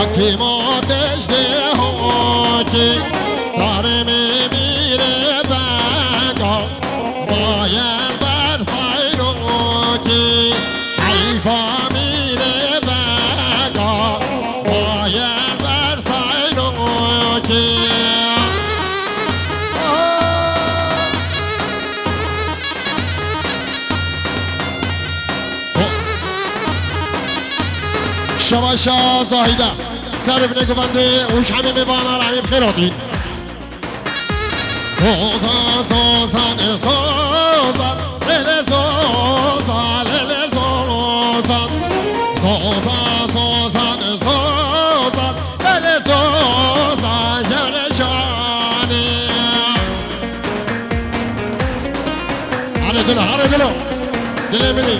حکیم آتش ده که داره میمیره بگا باید بر فیرو که حیفا میره بگا باید بر فیرو که شباشا زاهیده سر ابن گفنده اوش همه میبانه رحمی بخیراتی زوزان زوزان زوزان لیل زوزان لیل زوزان زوزان زوزان زوزان لیل زوزان یار جانی هره دلو دل منی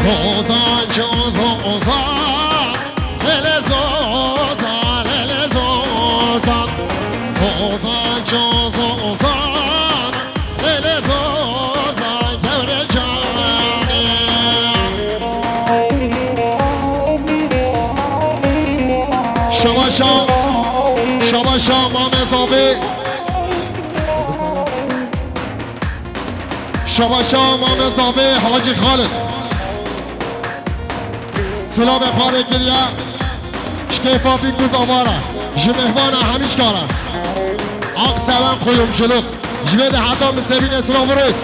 زوزان چون زوزان لیل زوزان لیل زوزان زوزان چون زوزان لیل زوزان یار جانی شباشا مام زاوی شباشا مام زاوی حاجی خالد سلام خاره گریه شکیفافی کوز آواره جمهوانه همیش کاره آق سوان قویم جلوک جوید حتی مسیبین اسلام ورس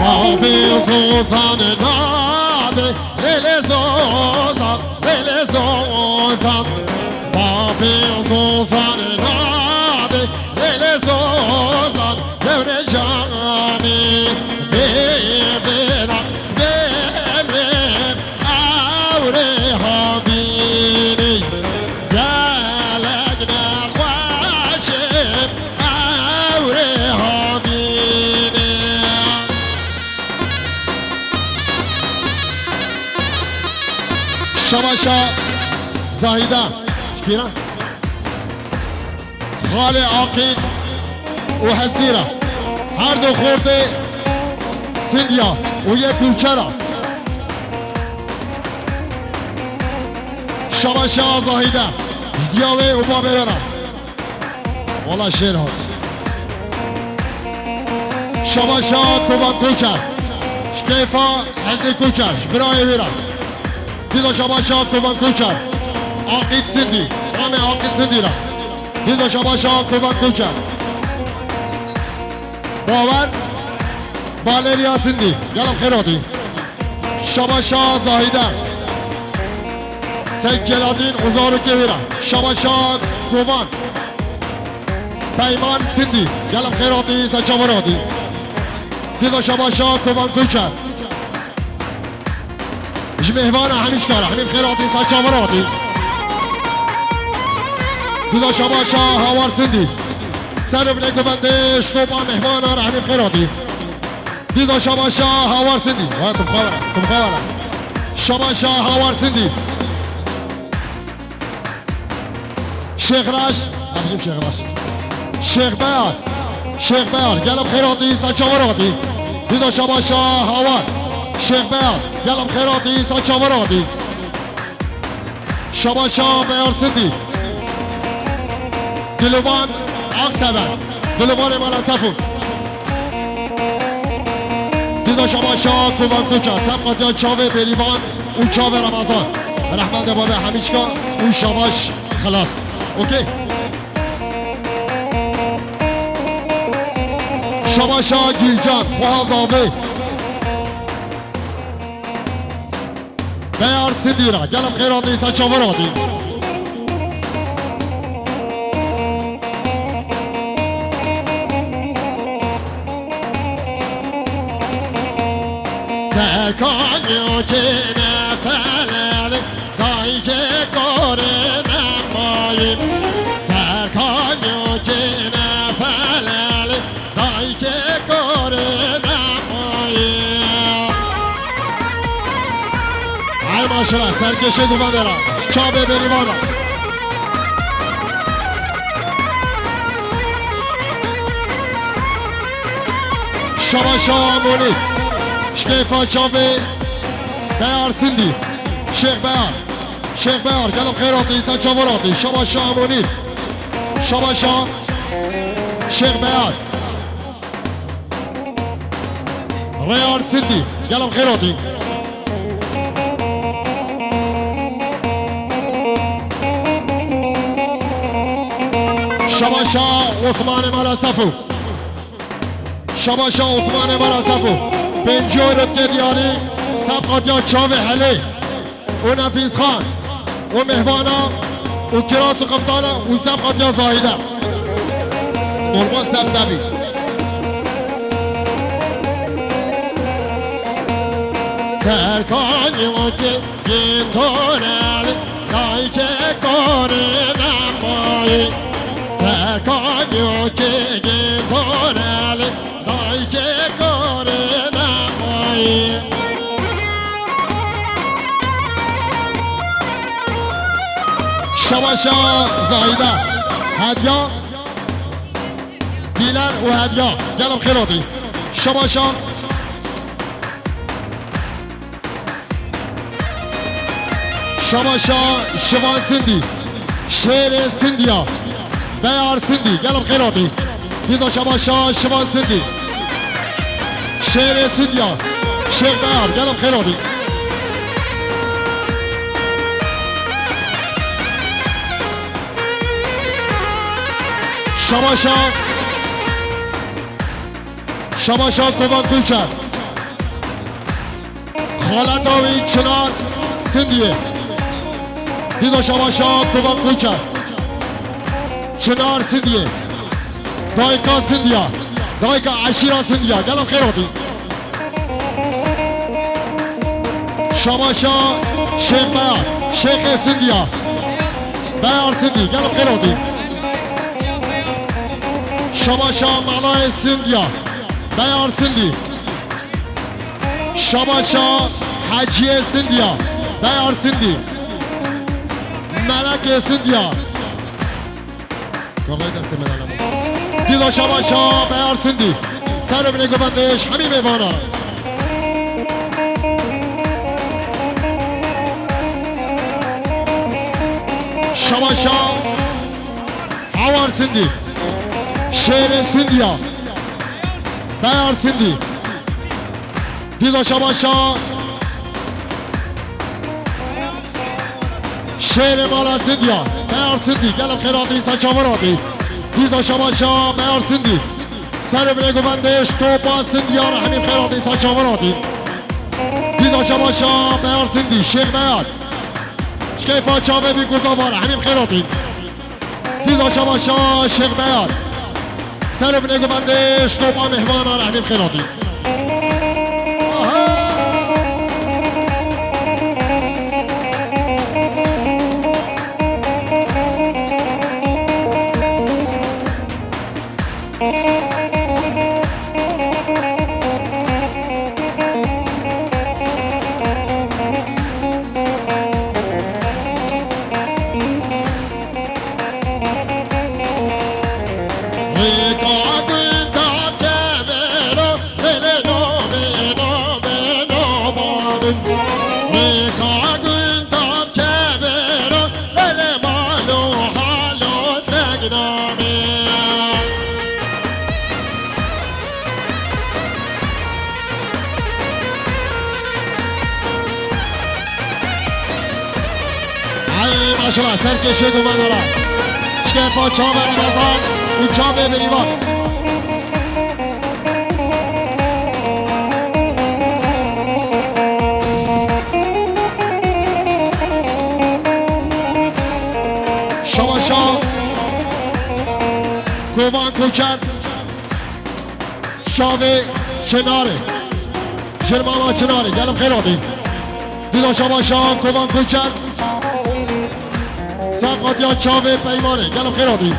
بابی زوزان داده لیل زوزان لیل زوزان بابی زوزان داده لیل زوزان یار جانی بیبیرم بمرم اوره ها بینی گلگ نخواشم اوره ها بینی شباشا زاهیده شکیرم خال عاقید و حزدیره هر دو خورده سندیا و یک کوچره شباشا زاهیده جدیاوه و با برره والا شیر ها شباشا کوبان کوچر شکیفا حزدی کوچر برای بیره دیدو شباشا کوبان کوچر عاقید سندی همه عاقید سندی را دیدو شباشا کوبان کوچر باور بالریا سندی گلم خیراتی شباشا زاهیده سید جلالدین اوزارو کهیره شباشا کوبان پیمان سندی گلم خیراتی سچاوراتی دیدو شباشا کوبان کوچر جمهوانه همیش کاره همین خیراتی سچاوراتی دیدو شباشا هاوار سندی سر ابن گفنده شنوبا مهمان ها رحمیم خیراتی دیدو شباشا هاوار سندی تم خواهره شباشا هاوار سندی شیخ راش شیخ بیار گلم خیراتی سچاوراتی دیدو شباشا هاوار شیخ بیار گلم خیراتی سچاوراتی شباشا بیار سندی دلوان آق سبن دلوان مالا سفون دیدا شباشا کوبان کوچر سبقات یا چاوه بریوان اون چاوه رمضان رحمت بابه همیچکا اون شباش خلاص اوکی شباشا گیلجان خواهز آوه بیار سندی را گلم خیران نیسا چاوه را دی سرکانیو که نفلل دایی که کاره نماییم سرکانیو که نفلل دایی که کاره نماییم ای ماشاءالله سرکشه دوباره را چابه بریوانا شما شامونی شکیفا چابه بیار سندی شیخ بیار گلم خیراتی ایسا چاوراتی شما شامونی شما شام شیخ بیار ریار سندی گلم خیراتی شباشا عثمان ملاسفو شباشا عثمان ملاسفو پنجورت که دیاری سبقات یا چاوه حلی و نفیز خان و مهوانا و کراس و قبطانا و سبقات یا زاهده نورمان سبدبی سرکانی و که گیتونل دایی که کاری نمایی سرکانیو که گیتونل دایی که کاری نمایی شباشا زایده هدیا دیلر و هدیا گلم خیراتی شباشا شباشا شوان سندی شیر سندیا بیار سندی گلم خیراتی دیزا شباشا شوان سندی شیر سندیا شیخ بیار گلم خیراتی شباشا کوبان کوچر خالت آوی چنان سندیه دیدو شباشا کوبان کوچر چنار سندیه دایکا سندیا دایکا عشیرا سندیا گلم خیراتی شباشا شیخ بیار شیخ سندیا بیار سندی گلم خیراتی شباشا معنای سندیا بیار سندی شباشا حجی سندیا بیار سندی ملک سندیا کارای دست مدنم دیدا شباشا بیار سندی سر بینه گفتش همین میوانا شباشا هوار سندی شیر سندیا بیار سندی دیدا شباشا شیر مالا سندیا بیار سندی گلم خیراتی سچاوراتی دیدا شباشا بیار سندی سر بینه گوندش توپا سندیا را همین خیراتی سچاوراتی دیدا شباشا بیار سندی شیخ بیار شکیفا چاوه بی گرداوار همین خیراتی دیدا شباشا شیخ بیار سر بینه گوندش توپا مهوانا را همین خیراتی ماشاءالله سرکشه دومن دارم شکیفا چاوه رمضان و چاوه بریوان شباشا کووان کوچر شاوه چناره شرماما چناره گلم خیراتی دیدا شباشا کووان کوچر سبقات یا چاوه پیمانه گلم خیراتی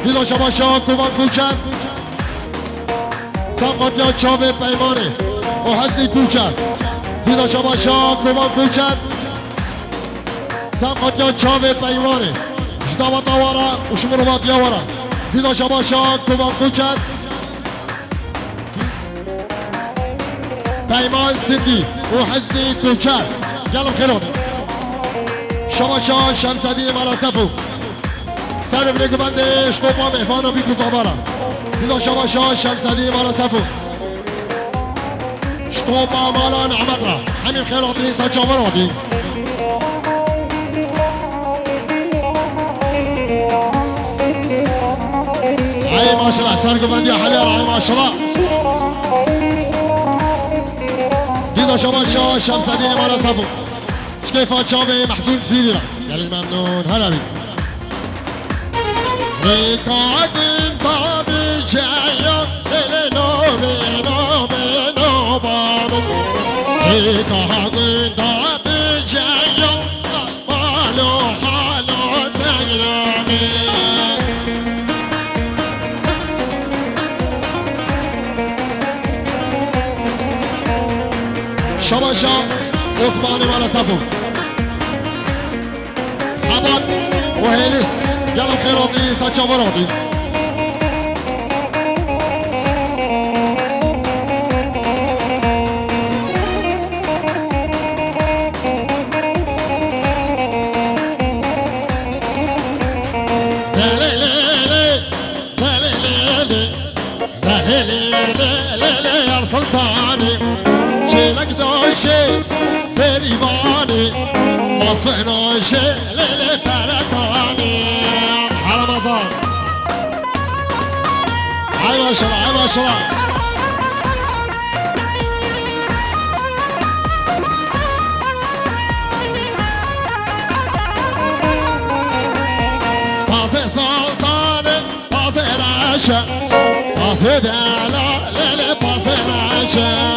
دیدا شباشا کووان کوچر سبقات یا چاوه پیمانه و حسنی کوچر دیدا شباشا کووان کوچر سم قطیا چاوه پیوانه جداوا دوارا وشمروات یاورا دیدا شباشا کوبان کوچت پیمان سندی و حزنی کوچت گلم خیرون شباشا شمسدی ملاسفو سر بریک بنده اشتوپا مهفانا بیکو زابارا دیدا شباشا شمسدی ملاسفو اشتوپا مالا نعمت را همین خیراتی سچاوراتی ای ماشالله سرگو بندی حلیار ای ماشالله دیدا شباشا شمسدی ملاسفو شكيفا شامي محزون زيرا قال الممنون هلا بي ريكاد بابي جايا لنوبي نوبي نوبامي ريكاد بابي جايا مالو حالو زغرامي شباشا عثماني مالا صفو حبات وهيلس يلا خيراتي ساتشافراتي يا سلطاني شيلك دوشي فريباني مصفنا شيلي تركاني على مزار هاي ما شاء الله هاي ما شاء الله طازي سلطاني طازي راشا طازي دالا ليلي طازي راشا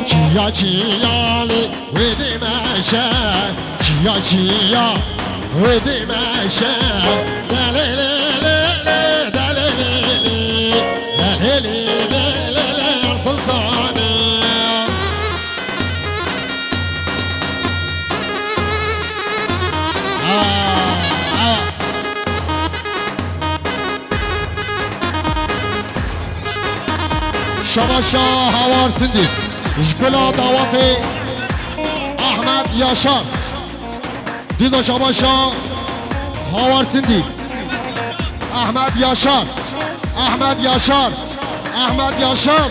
چیا چیا لی ویدی مشه چیا چیا ویدی مشه دلی لی لی دلی لی لی دلی لی لی لی سلطانی شباشا هوار سندی جگلا دعوت احمد یاشار دیدا شباشا هاور سندی احمد یاشار احمد یاشار احمد یاشار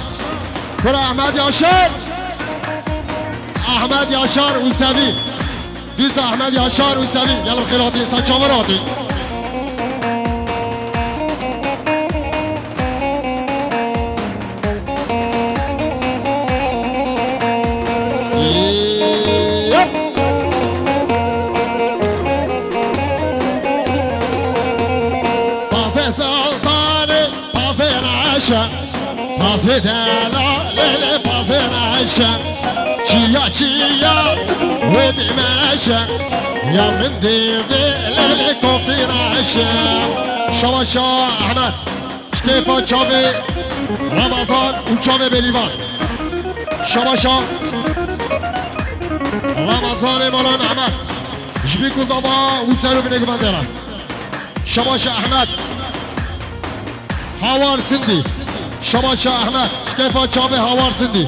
کل احمد یاشار احمد یاشار اوسوی دیدا احمد یاشار اوسوی یلا خیراتی سچاوراتی طازي دالا ليلي طازي راشا چيا چيا ودي ماشا يا من ديدي ليلي كوفي راشا شواشا احمد شكيفا چاوي رمضان وچاوي بليوان شواشا رمضان مولان احمد جبيكو زبا وسالو بنيك بندرا شواشا احمد هاوار سندي شباشا احمد شكيفا شابي هاوار سندي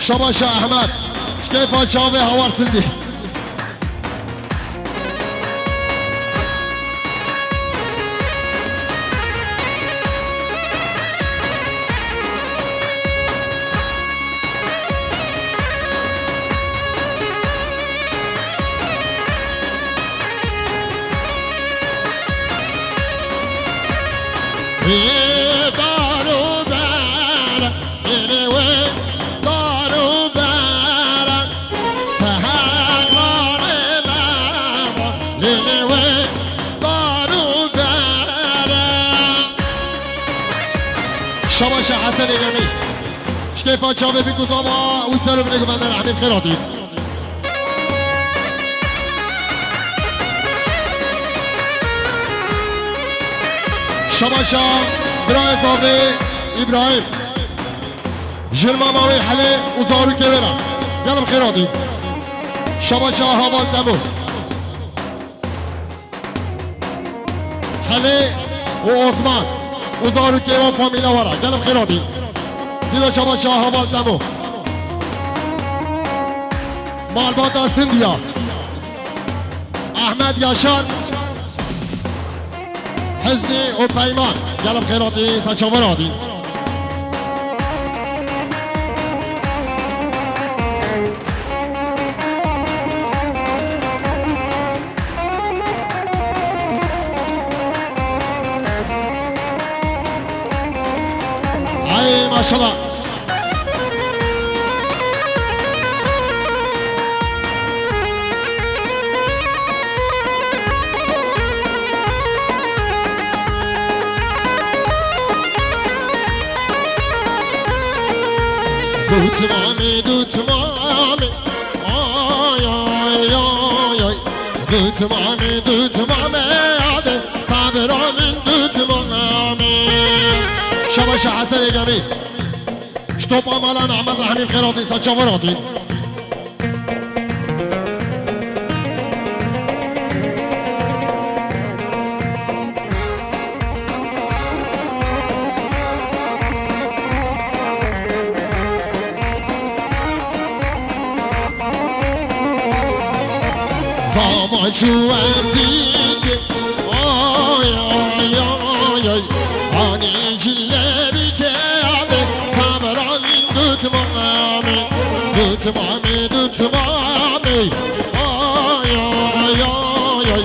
شباشا احمد شكيفا شابي هاوار سندي شباشا حسن إمامي شكيفا شابي بيكو صابا وسالو بنيكو بندر حميد خيراتي شباشا براي صافي إبراهيم جرما ماوي حلي وزارو كبيرا يلا بخيراتي شباشا هابال دمو خلی و عثمان و زاروکی و فامیلا ورا گلم خیرادی دیدا شما شاه حوال دمو مالباتا سندیا احمد یاشار حزنی و پیمان گلم خیرادی سچاور آدی ای ماشالله دوتمامی دوتمامی آی آی آی آی دوتمامی دوتمامی آده صبرامین دوتمامی شباش حسن جميل شطوب امالا احمد رحمين خيراتي ساتشافراتي زاما شو اسيك آي آي آي آي آني جلبي كيادي صبرامين دوتمامي دوتمامي دوتمامي آي آي آي آي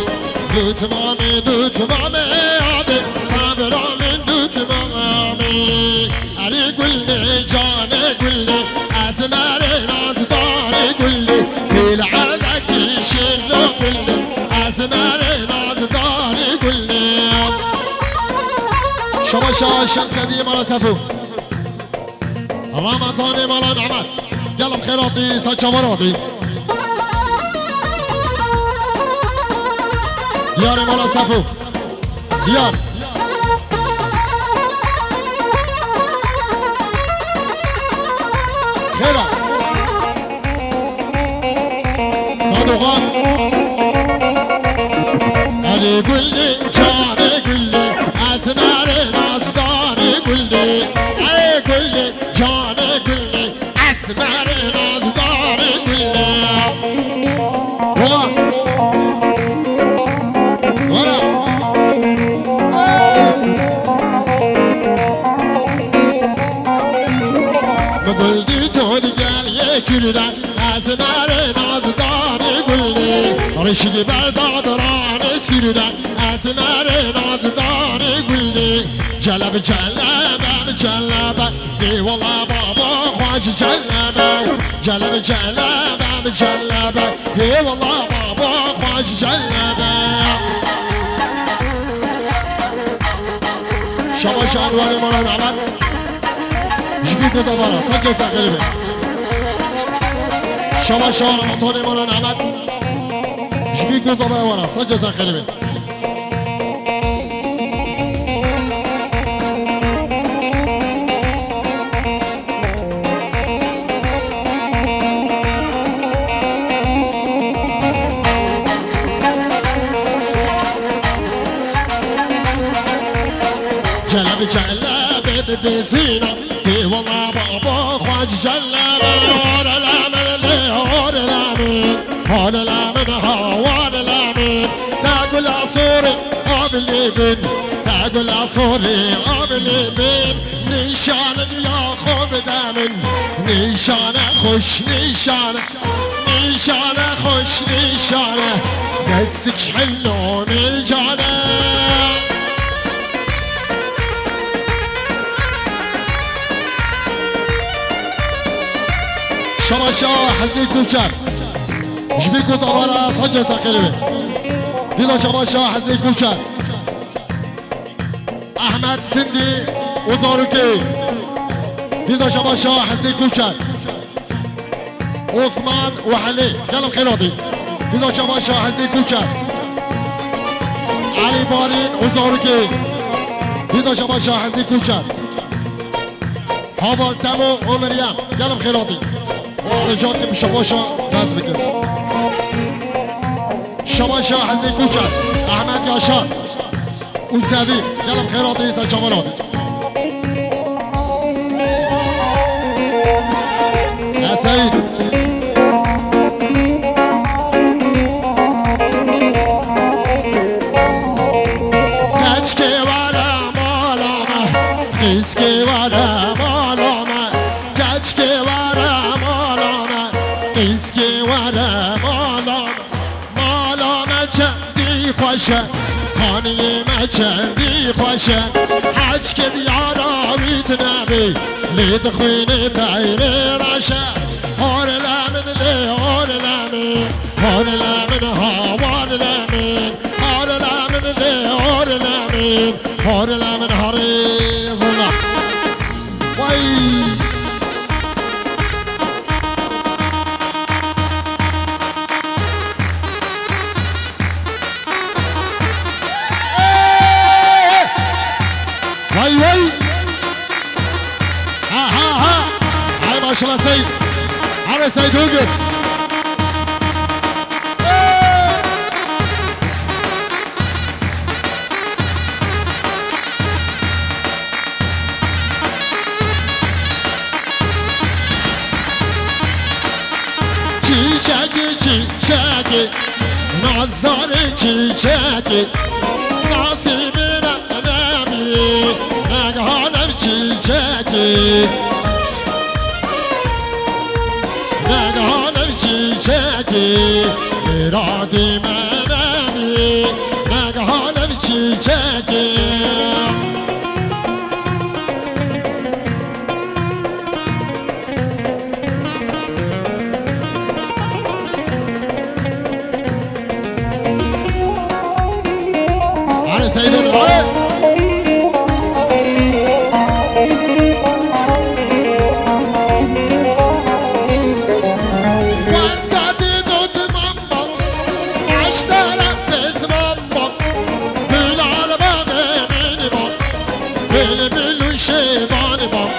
دوتمامي دوتمامي عادي صبرامين دوتمامي علي قولي جاني قولي أسماري نازداري قولي بالعادك يشيلو قولي أسماري نازداري قولي شما شاه الشمس دي مالا سفو رمضان مالا نعمت قلم خيراتي ساتشافراتي ديار مالا سفو ديار خيرا صادقان علي قولي جاني قولي أسماري نازداري قولي علي قولي جاني قولي أسماري نازداري قولي ورا ورا بقولي توني قال يكردن أسماري نازداري قولي رشدي برداد راني سكردن أسماري نازداري قولي جلب جلبه جلبه دي والله بابا خواج جلبه جلب جلبه جلبه دي والله بابا خواج جلبه شما شانواری مالا نعمت جبی کتا بارا سجا سخیلی بی شما شان مطانی مالا نعمت جبی کتا بارا سجا سخیلی بی جلب جلبه بزينة في والله بابا خواج جلبه هون الامن لي هون الامن هون الامن هون الامن تاقل عصوري قابل بن تاقل عصوري قابل بن نشان ياخذ دمن نشان خوش نشان نشان خوش نشان دستك حلو من جانه شما شاه حزنی کوچک جبی کو دوباره سجا سخیلی دیدا شما شاه حزنی کوچک احمد سندی و زاروکی دیدا شما شاه حزنی کوچک عثمان و حلی گلم خیرادی دیدا شما شاه حزنی کوچک علی بارین و زاروکی دیدا شما شاه حزنی کوچک حوال تمو و مریم گلم خیرادی رجعت بشباشا جذب بكده شباشا حزني كوشر احمد ياشار وزاوي يلا بخيرات عيسى جمالات يا سيد كشكي ولا مالامه قسكي ولا مالامه كشكي ولا مالامه قسكي ولا مالامه مالامه چندی خوشه خانی ما چندی خوشه حج که دیاراویت نبی لید خوینی تایره راشه هار لامن لی هار لامن هار لامن هاوار لامن هار لامن لی هار لامن هار لامن هاری ظلم وای وای وای ها ها ها هاي ما شاء الله سيد على سيد وقف çiçeği çiçeği nazları çiçeği nasibime nemi naganem çiçeği naganem çiçeği iradime nemi naganem çiçeği سيد الغرب واسكاتي دوت ماما عشترك بس ماما بالعالم غيميني بام بالبلو شيباني بام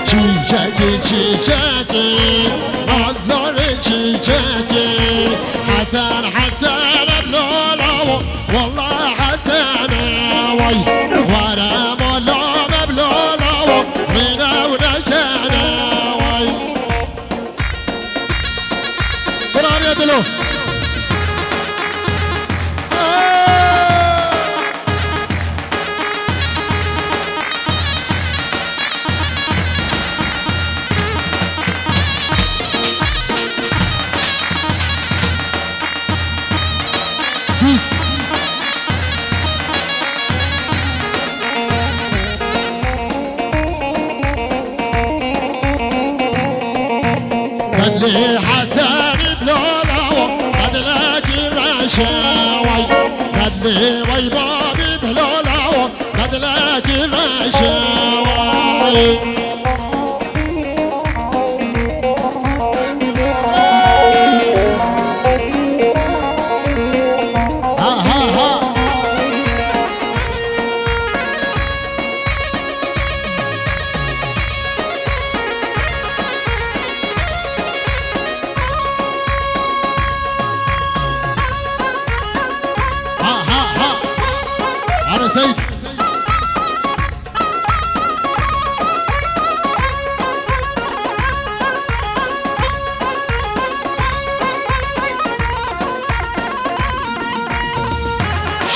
çiçeği çiçeği nazları çiçeği Hasan Hasan Lola والله حسن وي ورا مولا مبلولا ومنا ونجانا وي برام يا دلو بدلي حسن بلولا بدلك الرشاوي بدلي ويبابي بلولا بدلك الرشاوي سيد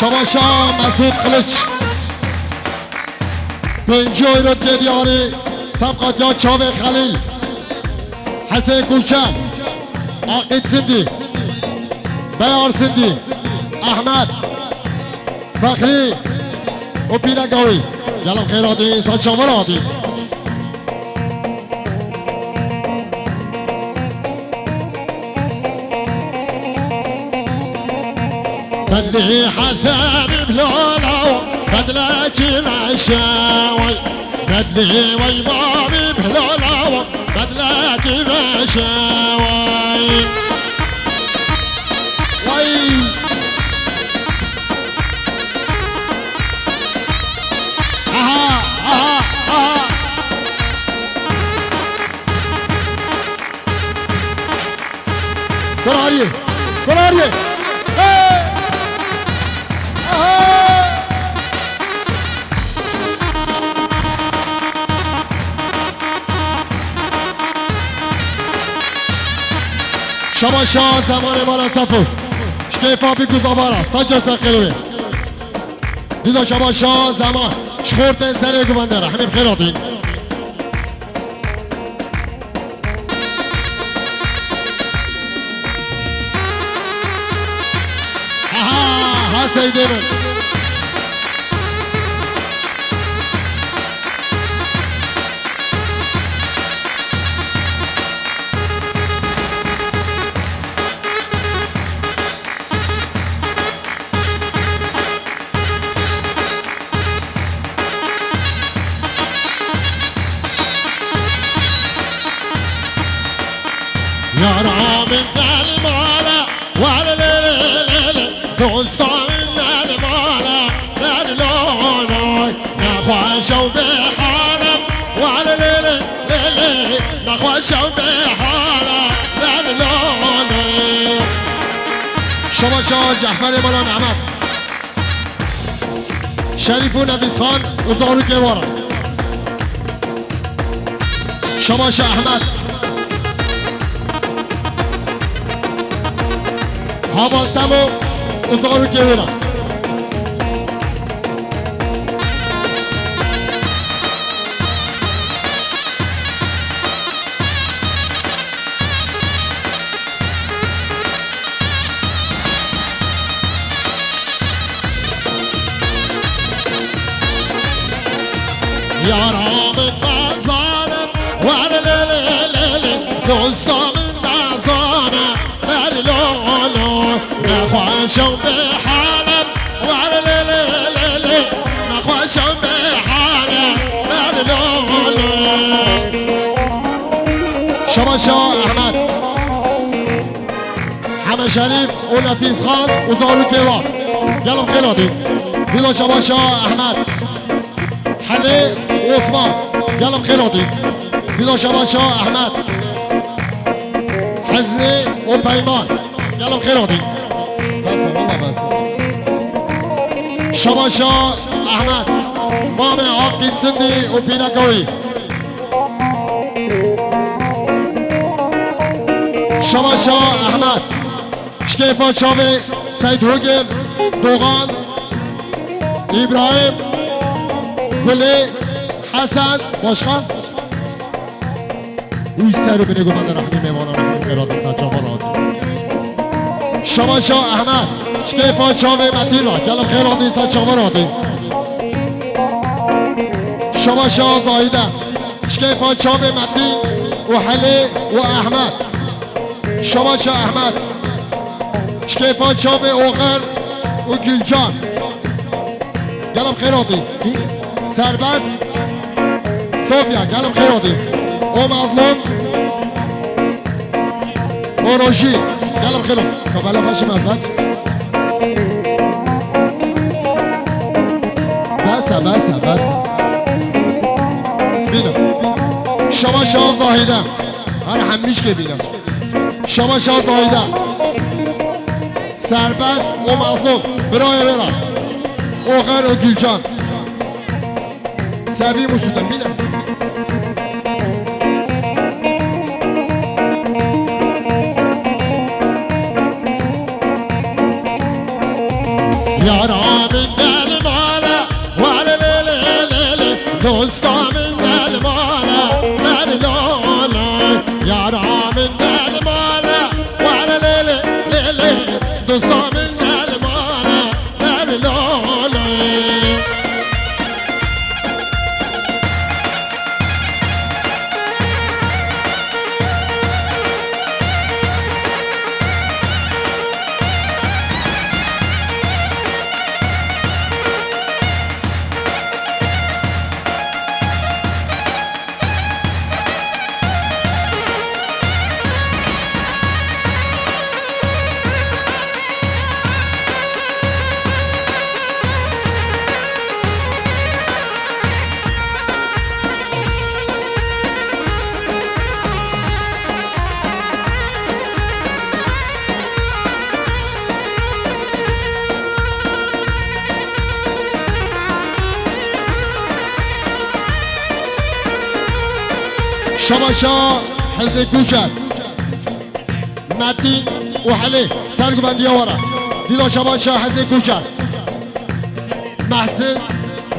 شباشا مسعود قلچ پنجوی رو دیاری سبقات یا چاوه خلیل حسین کلچن عاقد سندی بیار سندی احمد فخری و پینگاوی یلا خیرات انسان شامل آدی بدلي حسن بلولا بدلك الرشاوي بدلي ويبابي بلولا بدلك الرشاوي وي Kolariye, kolariye. شما شاه زمان مالا صفو شکیفا بی گزابارا سجا سخیروی دیدا شما شاه زمان شخورت سر گوانده را همین خیلی آدین ها سیده من یارا من دل مالا وار لیلی دوستا من دل مالا در لونای نخواشو به حالم وار لیلی نخواشو به حالم در لونای شما شاه جعفر مولا نعمت شریف و نفیس خان وزارو کیوارا شما شاه احمد Havaltamo uzoru kevira. Yaramın nazarım var lelelele dostamın nazarı ver lolo نخواشم به حالم وار لیلی نخواشم به حالم لولو شما شاه احمد همه شریف و نفیس خان و زارو کیوان گلم خیلی دید دیدو شما شاه احمد حلی و عثمان گلم خیلی دید دیدو شما شاه احمد حزنی و پیمان گلم خیلی دید بس والله بس شما شاه احمد مام عاقید سندی و پینکوی شما شاه احمد شکیفا شاوی سید روگل دوغان ابراهیم گلی حسن باشخان اوی سر بینه گفت رحمی میمانا رحمی خیرات سچا بارات شما شاه احمد شکیفا شاوی مدین را کلم خیرات سچا بارات شما شاه زاهده شکیفا شاوی مدین و حلی و احمد شما شاه احمد شکیفا شاوی اوغر و گلجان گلم خیراتی سربست صوفیا گلم خیراتی او مظلوم و روشی گلم خیراتی کابلا خاشی منفت بس بینم شما شاه زاهده هر همیش که بینم شما شاه زاهده سربست و مظلوم برای برم اوغر و گلجان سوی مسودم بینم یارا من دل مالا وال لیلی دوستا من دل مالا در لالا یارا من دل مالا وال لیلی دوستا من دل مالا در لالا شما شاه حزب کوچک متین و حلی سرگوبندی آواره دیلا شبان شاه حزن کوچر محسن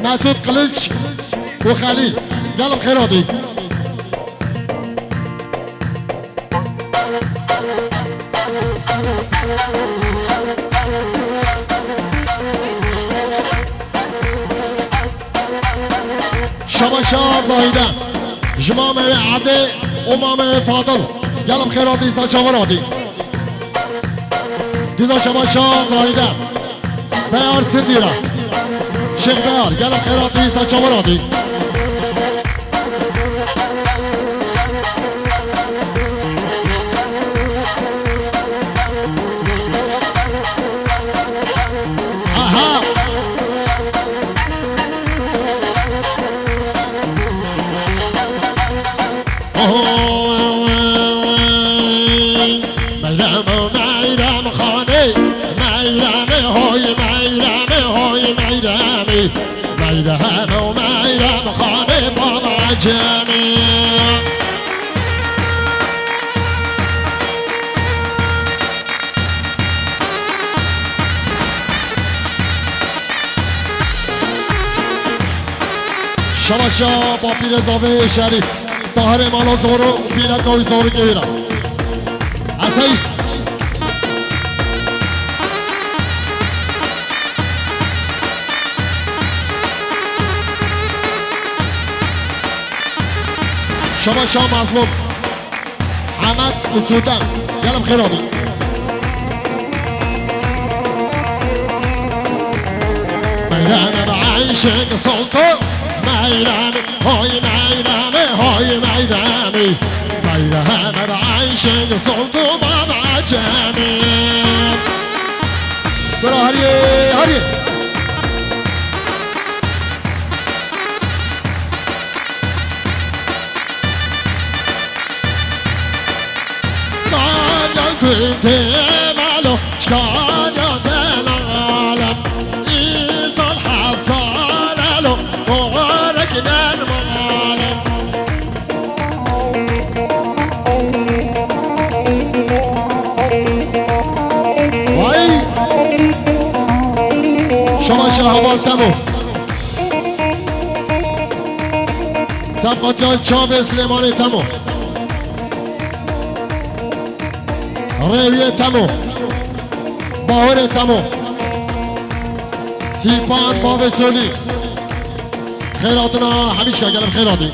مسعود قلچ و خلیل گلم خیراتی شبان شاه زاهیدن جمام عده امام فاضل گلم خیراتی سچاوراتی دیدا شبان شاه زاهیدن بیار سندیره شیخ بیار گلم خیراتی سچاوراتی aha میرم خانه میرم های میرم های میرم خانه بابا جمعی شباشا با پیر زاوه شریف طاهر مالا زورو بیرکاوی زورو گیرم اصایی شباشا مظلوم حمد اسودن گلم خیرانی میرم بعیشق سلطان میرم های میرم های میرمی میرم بعیشق سلطان بابا جمعی برا هریه هریه كنت ماله شكان يا زين العالم إيصال حفصال له وغرقنا المعالم واي شما شهوال تمو صفقات جای چاب سلیمانی تمو رویه تمو باور تمو سیپان باب سولی خیراتنا همیشه گلم خیراتی